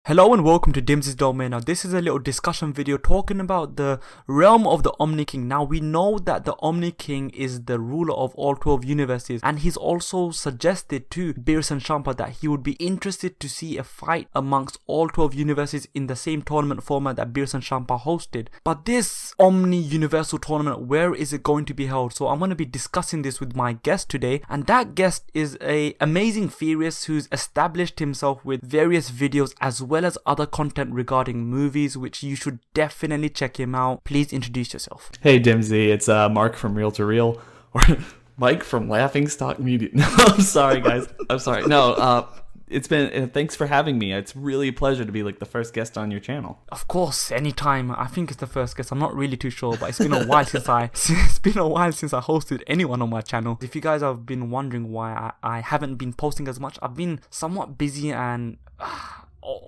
Hello and welcome to DIMZY's Domain. Now this is a little discussion video talking about the realm of the Omni King. Now we know that the Omni King is the ruler of all 12 universes, and he's also suggested to Beerus and Champa that he would be interested to see a fight amongst all 12 universes in the same tournament format that Beerus and Champa hosted. But this Omni Universal Tournament, where is it going to be held? So I'm going to be discussing this with my guest today, and that guest is a amazing theorist who's established himself with various videos as well as other content regarding movies, which you should definitely check him out. Please introduce yourself. Hey DIMZY, it's Mark from Real to Real, or Mike from Laughing Stock Media. No, I'm sorry guys. I'm sorry. No, it's been, thanks for having me. It's really a pleasure to be like the first guest on your channel. Of course, anytime. I think it's the first guest. I'm not really too sure, but it's been a while since I hosted anyone on my channel. If you guys have been wondering why I haven't been posting as much, I've been somewhat busy and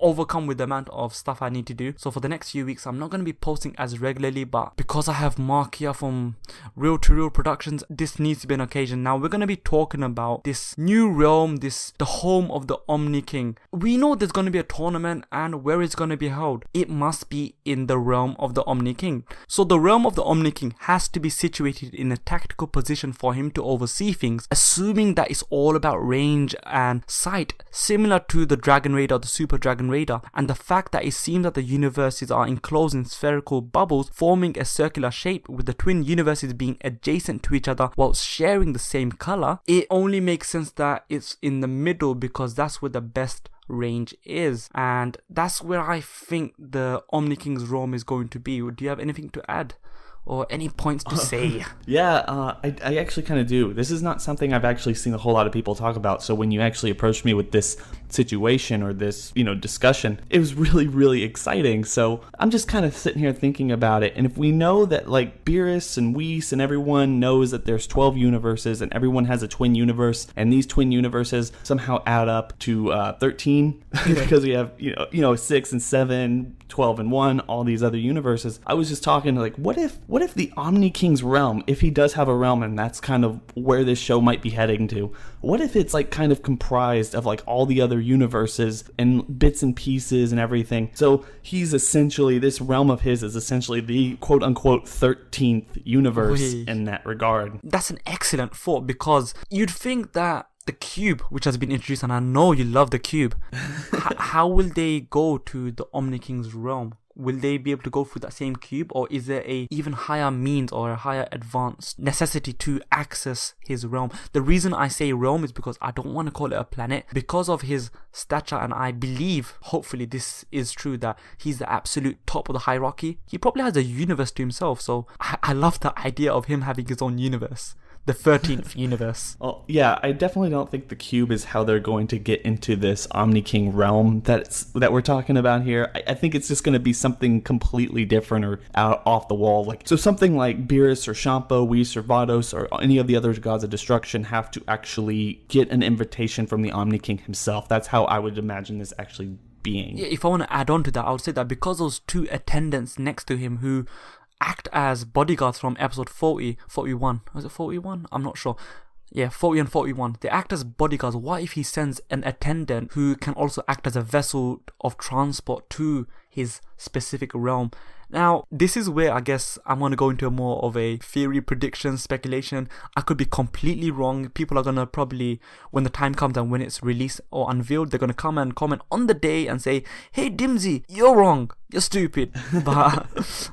overcome with the amount of stuff I need to do. So for the next few weeks I'm not going to be posting as regularly, but because I have Mark here from Real to Real Productions, this needs to be an occasion. Now we're going to be talking about this new realm, the home of the Omni King. We know there's going to be a tournament, and where it's going to be held, it must be in the realm of the Omni King. So the realm of the Omni King has to be situated in a tactical position for him to oversee things, assuming that it's all about range and sight, similar to the Dragon Raider, the Super Dragon Raider, and the fact that it seems that the universes are enclosed in spherical bubbles forming a circular shape, with the twin universes being adjacent to each other whilst sharing the same color. It only makes sense that it's in the middle because that's where the best range is, and that's where I think the Omni King's realm is going to be. Do you have anything to add or any points to say? I actually kind of do. This is not something I've actually seen a whole lot of people talk about. So when you actually approached me with this situation or this, discussion, it was really, really exciting. So I'm just kind of sitting here thinking about it. And if we know that like Beerus and Whis and everyone knows that there's 12 universes and everyone has a twin universe, and these twin universes somehow add up to 13 because we have, 6 and 7, 12 and 1, all these other universes. I was just talking like, what if the Omni King's realm, if he does have a realm, and that's kind of where this show might be heading to, what if it's like kind of comprised of like all the other universes and bits and pieces and everything? So he's essentially, this realm of his is essentially the quote unquote 13th universe in that regard. That's an excellent thought, because you'd think that the cube, which has been introduced, and I know you love the cube, how will they go to the Omni King's realm? Will they be able to go through that same cube, or is there a even higher means or a higher advanced necessity to access his realm? The reason I say realm is because I don't want to call it a planet, because of his stature, and I believe, hopefully this is true, that he's the absolute top of the hierarchy. He probably has a universe to himself, so I love the idea of him having his own universe. The 13th universe. Well, yeah, I definitely don't think the cube is how they're going to get into this Omni King realm that we're talking about here. I think it's just going to be something completely different or out off the wall. So something like Beerus or Champa, Whis or Vados or any of the other gods of destruction have to actually get an invitation from the Omni King himself. That's how I would imagine this actually being. Yeah, if I want to add on to that, I would say that because those two attendants next to him who act as bodyguards from episode 41. Was it 41? I'm not sure. Yeah, 40 and 41. They act as bodyguards. What if he sends an attendant who can also act as a vessel of transport to his specific realm? Now, this is where I guess I'm going to go into more of a theory, prediction, speculation. I could be completely wrong. People are going to probably, when the time comes and when it's released or unveiled, they're going to come and comment on the day and say, hey DIMZY, you're wrong, you're stupid. But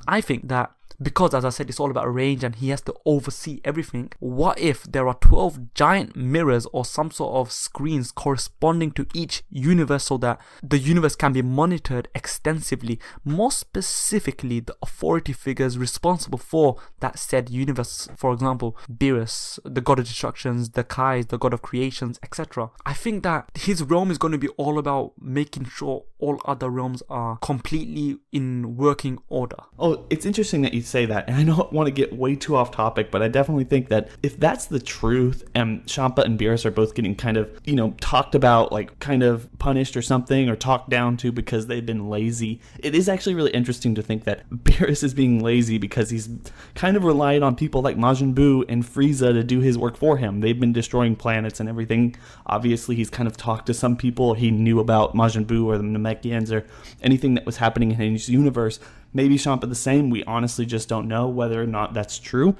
I think that because, as I said, it's all about range and he has to oversee everything, what if there are 12 giant mirrors or some sort of screens corresponding to each universe so that the universe can be monitored extensively? More specifically, the authority figures responsible for that said universe, for example, Beerus, the god of destructions, the Kais, the god of creations, etc. I think that his realm is going to be all about making sure all other realms are completely in working order. Oh, it's interesting that you say that, and I don't want to get way too off topic, but I definitely think that if that's the truth, and Champa and Beerus are both getting kind of, talked about, like kind of punished or something, or talked down to because they've been lazy, it is actually really interesting to think that Beerus is being lazy because he's kind of relied on people like Majin Buu and Frieza to do his work for him. They've been destroying planets and everything. Obviously, he's kind of talked to some people he knew about Majin Buu or the Namekians or anything that was happening in his universe. Maybe Champa the same. We honestly just don't know whether or not that's true.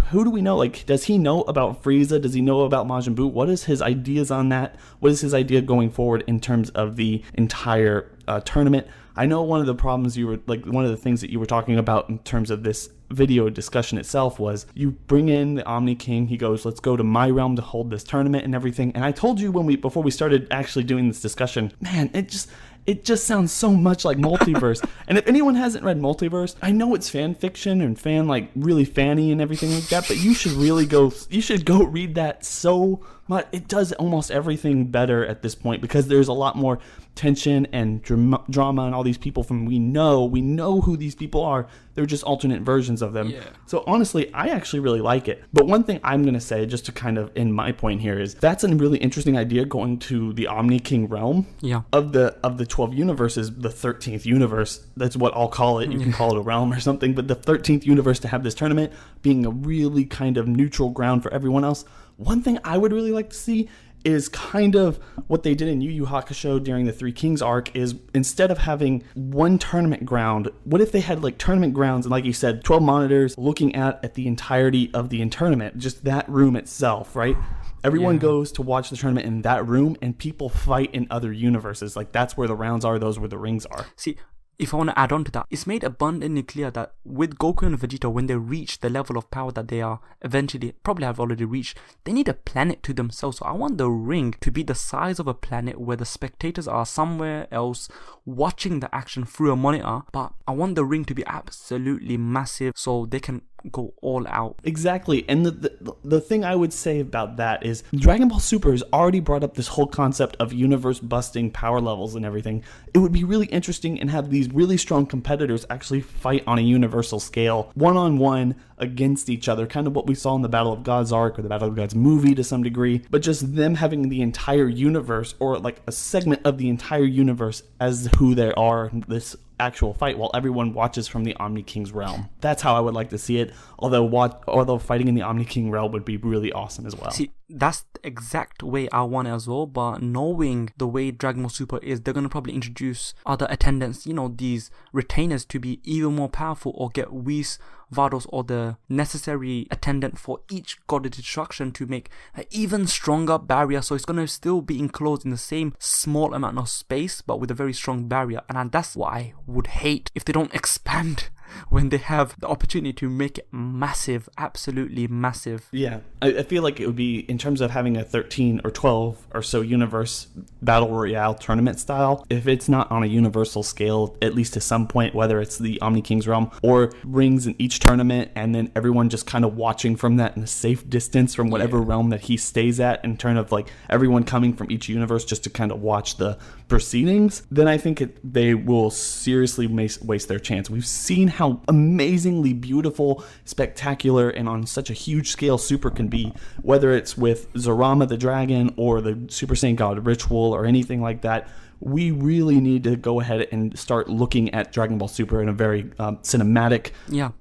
Who do we know? Like, does he know about Frieza? Does he know about Majin Buu? What is his ideas on that? What is his idea going forward in terms of the entire tournament? I know one of the problems one of the things that you were talking about in terms of this video discussion itself was you bring in the Omni King. He goes, let's go to my realm to hold this tournament and everything. And I told you before we started actually doing this discussion, man, it just sounds so much like Multiverse. And if anyone hasn't read Multiverse, I know it's fan fiction and really fanny and everything like that, but you should go read that so much. It does almost everything better at this point because there's a lot more tension and drama and all these people we know who these people are. They're just alternate versions of them. Yeah. So honestly, I actually really like it. But one thing I'm going to say, just to kind of end my point here, is that's a really interesting idea, going to the Omni King realm. Yeah. Of the 12 universes, the 13th universe, that's what I'll call it. You can call it a realm or something, but the 13th universe to have this tournament being a really kind of neutral ground for everyone else. One thing I would really like to see is kind of what they did in Yu Yu Hakusho during the Three Kings arc, is instead of having one tournament ground, what if they had like tournament grounds and, like you said, 12 monitors looking at the entirety of the tournament, just that room itself, right? Everyone goes to watch the tournament in that room, and people fight in other universes. Like, that's where the rounds are, those where the rings are. See, if I want to add on to that, it's made abundantly clear that with Goku and Vegeta, when they reach the level of power that they are eventually probably have already reached, they need a planet to themselves. So I want the ring to be the size of a planet where the spectators are somewhere else watching the action through a monitor, but I want the ring to be absolutely massive so they can go all out. Exactly. And the thing I would say about that is Dragon Ball Super has already brought up this whole concept of universe busting power levels and everything. It would be really interesting and have these really strong competitors actually fight on a universal scale, one-on-one against each other, kind of what we saw in the Battle of Gods arc or the Battle of Gods movie to some degree, but just them having the entire universe, or like a segment of the entire universe, as who they are in this actual fight, while everyone watches from the Omni King's realm. That's how I would like to see it, although fighting in the Omni King realm would be really awesome as well. See, that's the exact way I want it as well, but knowing the way Dragon Ball Super is, they're going to probably introduce other attendants, these retainers, to be even more powerful, or get Whis, Vados, or the necessary attendant for each God of Destruction to make an even stronger barrier. So it's going to still be enclosed in the same small amount of space, but with a very strong barrier. And that's what I would hate if they don't expand when they have the opportunity to make it massive, absolutely massive. Yeah, I feel like it would be, in terms of having a 13 or 12 or so universe battle royale tournament style, if it's not on a universal scale, at least to some point, whether it's the Omni King's realm or rings in each tournament, and then everyone just kind of watching from that in a safe distance from whatever realm that he stays at, in terms of like everyone coming from each universe just to kind of watch the proceedings, then I think they will seriously waste their chance. We've seen how amazingly beautiful, spectacular, and on such a huge scale Super can be, whether it's with Zorama the Dragon or the Super Saiyan God Ritual or anything like that. We really need to go ahead and start looking at Dragon Ball Super in a very cinematic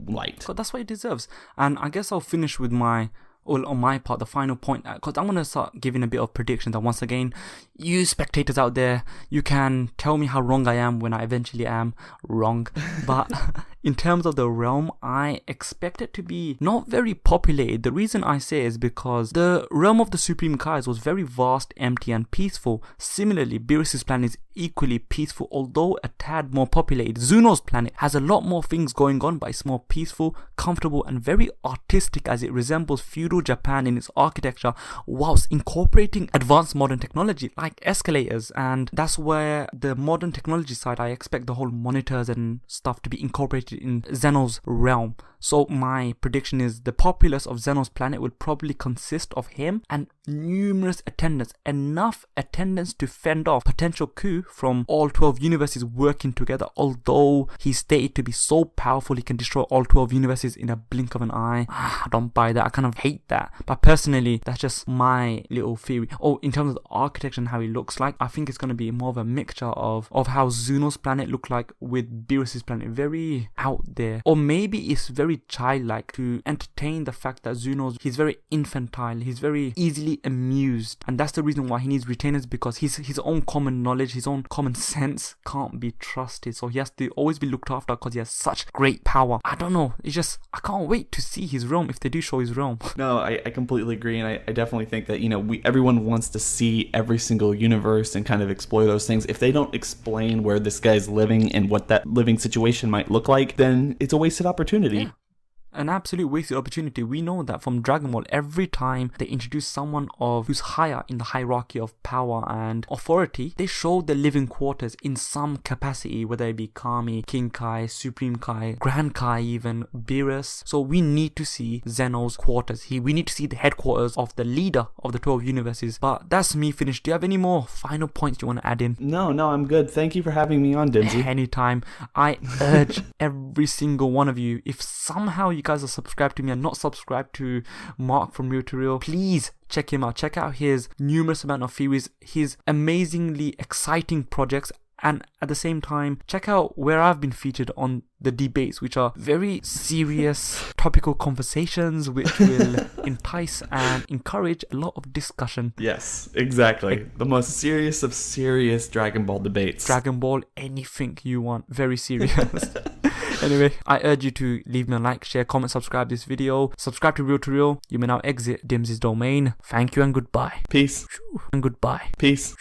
light. So that's what it deserves. And I guess I'll finish with on my part, the final point, because I'm going to start giving a bit of predictions. And once again, you spectators out there, you can tell me how wrong I am when I eventually am wrong. But in terms of the realm, I expect it to be not very populated. The reason I say is because the realm of the Supreme Kais was very vast, empty, and peaceful. Similarly, Beerus' planet is equally peaceful, although a tad more populated. Zeno's planet has a lot more things going on, but it's more peaceful, comfortable, and very artistic, as it resembles feudal Japan in its architecture, whilst incorporating advanced modern technology like escalators. And that's where the modern technology side, I expect the whole monitors and stuff to be incorporated in Zeno's realm. So my prediction is the populace of Zeno's planet will probably consist of him and numerous attendants, enough attendants to fend off potential coup from all 12 universes working together, although he's stated to be so powerful he can destroy all 12 universes in a blink of an eye. I don't buy that. I kind of hate that, but personally that's just my little theory. In terms of the architecture and how it looks like, I think it's going to be more of a mixture of how Zeno's planet looked like with Beerus' planet, very out there, or maybe it's very childlike to entertain the fact that he's very infantile, he's very easily easily amused, and that's the reason why he needs retainers, because his own common knowledge, his own common sense can't be trusted. So he has to always be looked after because he has such great power. I don't know. It's just, I can't wait to see his realm if they do show his realm. No, I completely agree, and I definitely think that, everyone wants to see every single universe and kind of explore those things. If they don't explain where this guy's living and what that living situation might look like, then it's a wasted opportunity. Yeah. An absolute wasted opportunity. We know that from Dragon Ball, every time they introduce someone who's higher in the hierarchy of power and authority, they show the living quarters in some capacity, whether it be Kami, King Kai, Supreme Kai, Grand Kai, even Beerus. So we need to see Zeno's quarters. We need to see the headquarters of the leader of the 12 universes. But that's me finished. Do you have any more final points you want to add in? No, I'm good. Thank you for having me on, DIMZY. Anytime. I urge every single one of you, if somehow you guys are subscribed to me and not subscribed to Mark from Real to Real, please check him out. Check out his numerous amount of theories, his amazingly exciting projects, and at the same time, check out where I've been featured on the debates, which are very serious, topical conversations which will entice and encourage a lot of discussion. Yes, exactly. The most serious of serious Dragon Ball debates. Dragon Ball, anything you want. Very serious. Anyway, I urge you to leave me a like, share, comment, subscribe this video. Subscribe to Real to Real. You may now exit DIMZY's domain. Thank you and goodbye. Peace. And goodbye. Peace.